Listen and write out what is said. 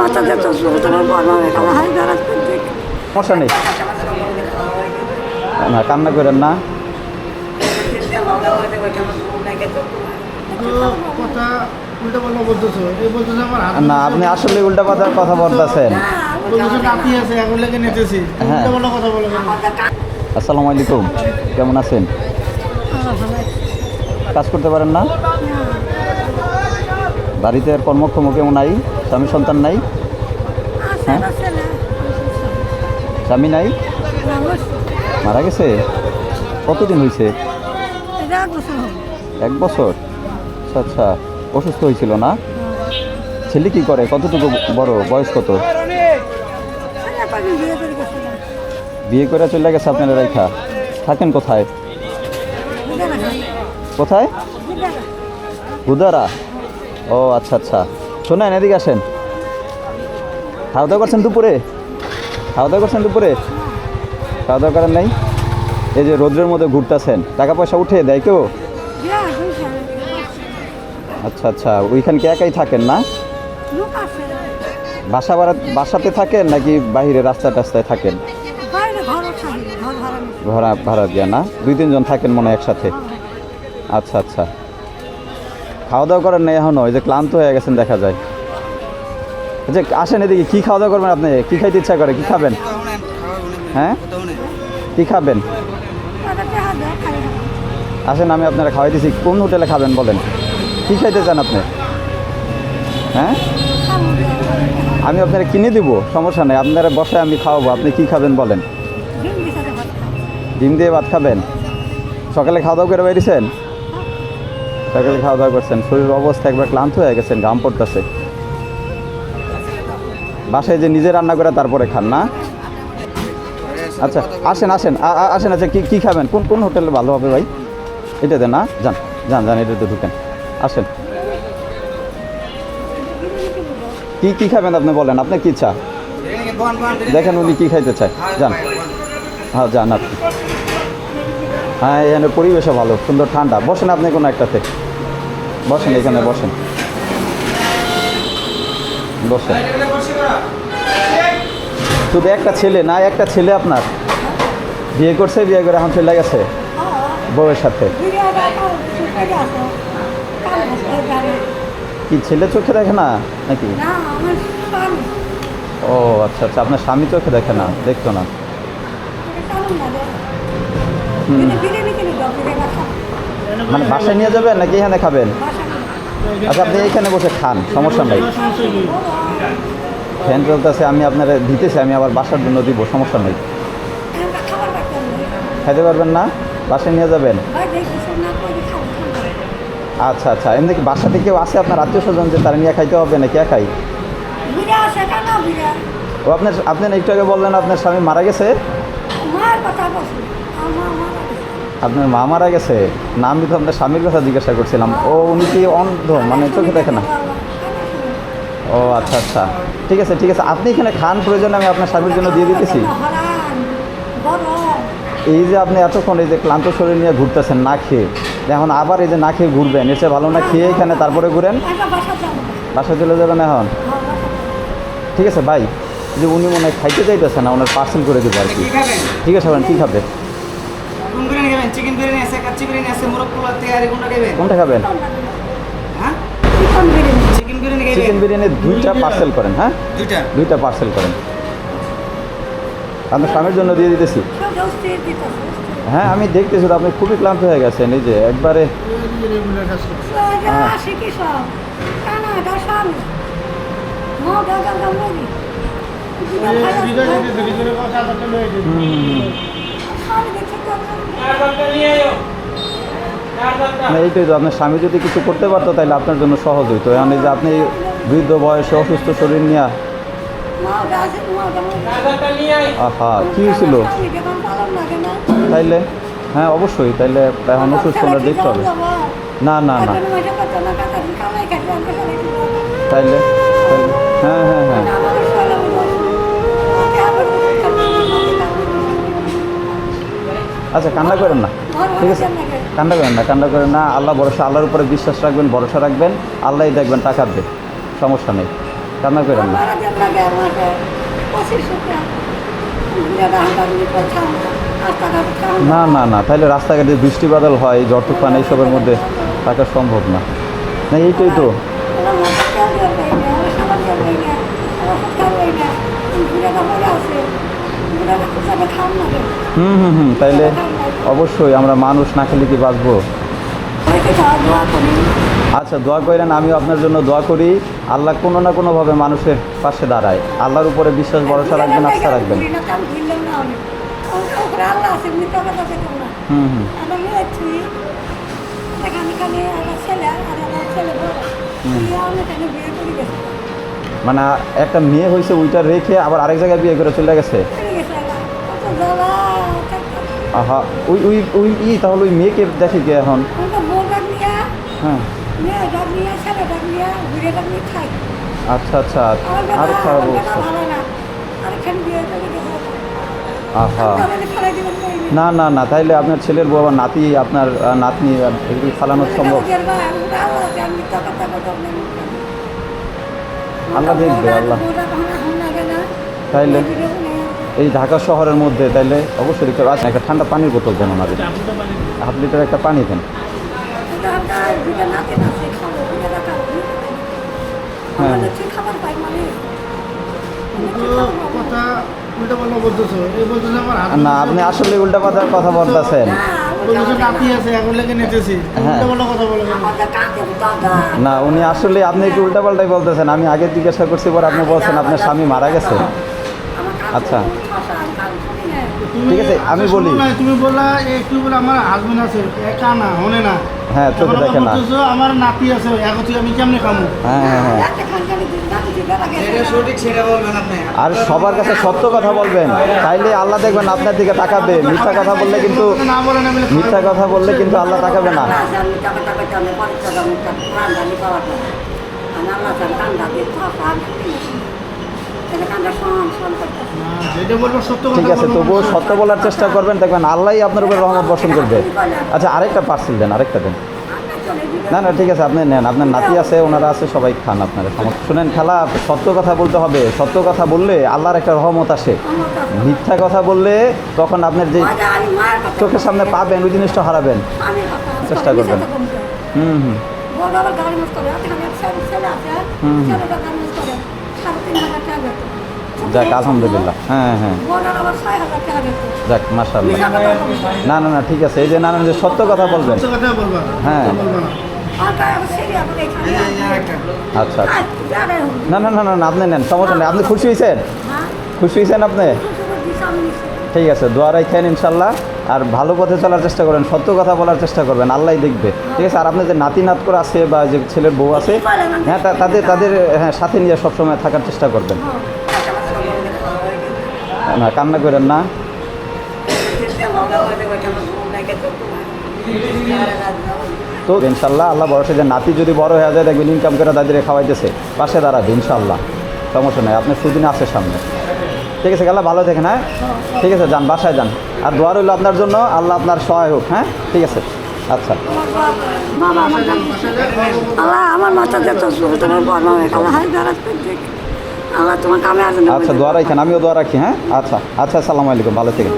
মাথা যেত তোমার বড় হাই দাঁড়াত সমস্যা নেই, না কান্না করেন না। না আপনি আসলে উল্টা পাল্টা কথা বলতেছেন। হ্যাঁ, আসসালামু আলাইকুম, কেমন আছেন? কাজ করতে পারেন না? বাড়িতে আর কর্মক্ষম কেমন নাই? স্বামী সন্তান নাই? হ্যাঁ, স্বামী নাই, মারা গেছে। কতদিন হয়েছে? 1 বছর। আচ্ছা আচ্ছা, অসুস্থ হয়েছিল না? ছেলে কি করে? কতটুকু বড়? বয়স কত? বিয়ে করে চলে গেছে আপনারা রেখা? থাকেন কোথায়? কোথায়? উদারা। ও আচ্ছা আচ্ছা, শোনেন এদিকে আসেন। খাওয়া দাওয়া করছেন দুপুরে? খাওয়া দাওয়া করছেন দুপুরে? খাওয়া দাওয়া করেন নাই? এই যে রোদ্রের মধ্যে ঘুরতেছেন, টাকা পয়সা উঠে দেয় কেউ? আচ্ছা আচ্ছা, ওইখানকে একাই থাকেন না? বাসাতে থাকেন নাকি বাইরে রাস্তা টাস্তায় থাকেন? ভাড়া দিয়া না? 2-3 জন থাকেন মনে হয় একসাথে। আচ্ছা আচ্ছা, খাওয়া দাওয়া করেন না এখনো? এই যে ক্লান্ত হয়ে গেছেন দেখা যায়। যে আসেন এদিকে, কী খাওয়া দাওয়া করবেন আপনি? কী খাইতে ইচ্ছা করে? কী খাবেন? হ্যাঁ, কী খাবেন? আসেন আমি আপনারা খাওয়াই দিছি। কোন হোটেলে খাবেন বলেন? কী খাইতে চান আপনি? হ্যাঁ, আমি আপনারা কিনে দিব, সমস্যা নেই। আপনারা বসে আমি খাওয়াবো। আপনি কী খাবেন বলেন? ডিম দিয়ে ভাত খাবেন? সকালে খাওয়া দাওয়া করে বেরিয়েছেন? সকালে খাওয়া দাওয়া করছেন, শরীরের অবস্থা একবার ক্লান্ত হয়ে গেছেন, ঘাম পড়তেছে। বাসায় যে নিজে রান্না করে তারপরে খান না? আচ্ছা আসেন আসেন আসেন। আচ্ছা কী খাবেন? কোন হোটেলে ভালো হবে ভাই? এটাতে না? যান যান যান, এটাতে ঢুকেন, আসেন। কী খাবেন আপনি বলেন, আপনার কী ইচ্ছা? দেখেন উনি কী খাইতে চায়। যান, হ্যাঁ যান আপনি। হ্যাঁ, এখানে পরিবেশও ভালো, সুন্দর ঠান্ডা। বসেন আপনি কোনো একটাতে, বসেন এখানে, বসেন বসেন। শুধু একটা ছেলে না? একটা ছেলে আপনার বিয়ে করছে? বিয়ে করে এখন চলে গেছে বউয়ের সাথে? কি ছেলে চোখে দেখে না নাকি? ও আচ্ছা আচ্ছা, আপনার স্বামী চোখে দেখে না, দেখতো না? মানে বাসায় নিয়ে যাবেন নাকি এখানে খাবেন? আচ্ছা আপনি এইখানে বসে খান, সমস্যা নাই। ফ্যান চলতেছে, আমি আপনারা দিতেছি, আমি আবার বাসার জন্য দিব, সমস্যা নেই। খাইতে পারবেন না? বাসায় নিয়ে যাবেন? আচ্ছা আচ্ছা, এমনি কি বাসাতে কেউ আছে আপনার আত্মীয় স্বজন যে তারা নিয়ে খাইতে হবে নাকি একাই? ও আপনার একটু আগে বললেন আপনার স্বামী মারা গেছে? আপনার মা মারা গেছে না? আমি তো আপনার স্বামীর কথা জিজ্ঞাসা করছিলাম। ও উনি কি অন্ধ, মানে চোখে দেখে না? ও আচ্ছা আচ্ছা, ঠিক আছে ঠিক আছে, আপনি এখানে খান, প্রয়োজন আমি আপনার স্বামীর জন্য দিয়ে দিতেছি। এই যে আপনি এতক্ষণ এই যে ক্লান্ত শরীর নিয়ে ঘুরতেছেন না খেয়ে, এখন আবার এই যে না খেয়ে ঘুরবেন, এসে ভালো না খেয়ে এখানে তারপরে ঘুরেন? বাসা চলে যাবেন এখন? ঠিক আছে ভাই, যে উনি মনে হয় খাইতে চাইতেছে না, ওনার পার্সেল করে দেবো আর কি। ঠিক আছে ভাই, কী খাবে? কোনটা খাবেন? চিকেন বিরিয়ানি 2টা পার্সেল করেন। হ্যাঁ, 2টা পার্সেল করেন, আপনার স্বামীর জন্য দিয়ে দিতেছি। হ্যাঁ আমি দেখতেছি তো আপনি খুবই ক্লান্ত হয়ে গেছেন, এই যে একবারে। এইটাই তো, আপনার স্বামী যদি কিছু করতে পারতো তাহলে আপনার জন্য সহজ হইতো। এখন এই যে আপনি বৃদ্ধ বয়সে অসুস্থ শরীর নিয়ে। আহা, কী হয়েছিল তাইলে? হ্যাঁ অবশ্যই, তাইলে এখন অসুস্থ দেখতে হবে। না না না, তাইলে হ্যাঁ হ্যাঁ হ্যাঁ, আচ্ছা কান্না করেন না, ঠিক আছে? কান্না করেন না, আল্লাহ ভরসা, আল্লাহর উপরে বিশ্বাস রাখবেন, ভরসা রাখবেন, আল্লাহই দেখবেন টাকা দেবে, সমস্যা নেই। কান্না করেন না। আমার যেন লাগে আমাকে 2500 টাকা ঘুরে দাঁড়ানি করছাম রাস্তাঘাট খাম না না না, তাহলে রাস্তাঘাটে বৃষ্টি বাদল হয়, ঝড় তুফান এইসবের মধ্যে থাকা সম্ভব না। না এইটাই তো। আমার মাথা খেয়াল করবে না, আমার সামান করবে না, আমার খেয়াল করবে না, ঘুরে দাঁড়ানো আছে ঘুরে দাঁড়ানো খাম না তাইলে অবশ্যই আমরা মানুষ না খেলে কি বাঁচবো? অনেকে খাওয়া দাওয়া করি আচ্ছা, দোয়া করেন, আমিও আপনার জন্য দোয়া করি। আল্লাহ কোনো না কোনোভাবে মানুষের পাশে দাঁড়ায়। আল্লাহর উপরে বিশ্বাস ভরসা রাখবেন, আস্থা রাখবেন। আল্লাহ আছে এমনি টাকা টাকা কেউ না হুম। আমার মেয়ে তুই এখানে খালি আমার ছেলে আর আমার ছেলে বড় তুই আমার এখানে বিয়ে করে গেছে মানে একটা মেয়ে হয়েছে, ওইটা রেখে আবার আরেক জায়গায় বিয়ে করে চলে গেছে। করে গেছে কত জ্বালা আহা, ওই ওই ওই তাহলে ওই মেয়েকে দেখে কে এখন? আমরা বউ ডাক নিয়ে হ্যাঁ, মেয়ে ডাক নিয়ে ছেলে ডাক নিয়ে ঘুরে ডাক নিয়ে খাই আচ্ছা আচ্ছা, আমার আর বেটা খারাপ আমার বেটা অবস্থা। ভালো না আর এখানে বিয়ে করে গেছে আহা, তাহলে ফেলাই দিবেন না না না, তাইলে আপনার ছেলের বউ আবার নাতি, আপনার নাতনি এগুলি ফালানো সম্ভব? আল্লাহ দেখবে, আল্লাহ। তাইলে এই ঢাকা শহরের মধ্যে তাইলে অবশ্যই দেখতে পাচ্ছেন, একটা ঠান্ডা পানির বোতল দেন ওনাদের, 1/2 লিটার একটা পানি দেন। হ্যাঁ। খাবার পাই মানে কথা উল্টাপাল্টা বলতেছো, এই বলতেছে আমার না, আপনি আসলে উল্টাপাল্টা কথা বলতেছেন। বলতেছে নাতি আছে এখন লেগে নিতেছি, হ্যাঁ। উল্টাপাল্টা কথা বলে কেন? আমাদের কাকে দাদা না, উনি আসলে আপনি একটু উল্টাপাল্টাই বলতেছেন। আমি আগে জিজ্ঞাসা করছি, পর আপনি বলছেন আপনার স্বামী মারা গেছে। আচ্ছা। ঠিক আছে, আমি আচ্ছা, বলি। শোনো না, তুমি বললা একটু বলে আমার হাজবেন্ড আছে, একা না হনে না। হ্যাঁ, চোখে এখন আবার দেখে না। বলতেছো আমার নাতি আছে, এখন তুই আমি কেমনে খামো? হ্যাঁ হ্যাঁ হ্যাঁ। সঠিক সেটা বলবেন আপনি। আর সবার কাছে সত্য কথা বলবেন, তাইলে আল্লাহ দেখবেন আপনার দিকে তাকাবে। মিথ্যা কথা বললে কিন্তু, না বলেন আমি মিথ্যা কথা বললে কিন্তু আল্লাহ তাকাবে না। যেটা বলবো সত্য কথা ঠিক আছে, বলবো। তবুও সত্য বলার চেষ্টা করবেন, দেখবেন আল্লাহই আপনার উপর রহমত বর্ষণ করবে। আচ্ছা, আরেকটা পার্সেল দেন, আরেকটা দেন। না না, ঠিক আছে, আপনি নেন, আপনার নাতি আছে, ওনারা আছে, সবাই খান আপনারা। শুনেন খালা, সত্য কথা বলতে হবে। সত্য কথা বললে আল্লাহর একটা রহমত আসে। মিথ্যা কথা বললে তখন আপনার যে চোখের সামনে পাবেন, ওই জিনিসটা হারাবেন। চেষ্টা করবেন। হুম হুম। যাক, আলহামদুলিল্লাহ। হ্যাঁ হ্যাঁ, যাক, মাশাআল্লাহ। না না না, ঠিক আছে, এই যে না না, যে সত্য কথা বলবেন। সত্য কথা বলবা, হ্যাঁ। বলবা না। আচ্ছা আচ্ছা, না না না না না, আপনি নেন, সমস্যা নেই। আপনি খুশি হয়েছেন? খুশি হয়েছেন আপনি? ঠিক আছে, দোয়া রাখেন ইনশাল্লাহ। আর ভালো পথে চলার চেষ্টা করেন, সত্য কথা বলার চেষ্টা করবেন, আল্লাহ দেখবে। ঠিক আছে। আর আপনার যে নাতি নাত করে আছে বা যে ছেলের বউ আছে, হ্যাঁ, তাদের তাদের হ্যাঁ সাথে নিয়ে সবসময় থাকার চেষ্টা করবেন। না, কান্না করেন না। তো ইনশাল্লাহ আল্লাহ ভরসা, যে নাতি যদি বড় হয়ে যায়, দেখবেন ইনকাম করে তাদের খাওয়াইতেছে, পাশে দাঁড়াবে ইনশাল্লাহ। সমস্যা নেই, আপনার সুদিন আছে সামনে। ঠিক আছে, গেলা ভালো দেখেন। হ্যাঁ, ঠিক আছে, যান, বাসায় যান। আর দোয়া রইল আপনার জন্য, আল্লাহ আপনার সহায় হোক। হ্যাঁ, ঠিক আছে, আচ্ছা। আল্লাহ আমার মাথা যেত তোমার বড় আল্লাহ আল্লাহ তোমার কামে আসেন। আচ্ছা, দোয়া রাখেন, আমিও দোয়া রাখি। হ্যাঁ, আচ্ছা আচ্ছা, আসসালামু আলাইকুম, ভালো থেকে।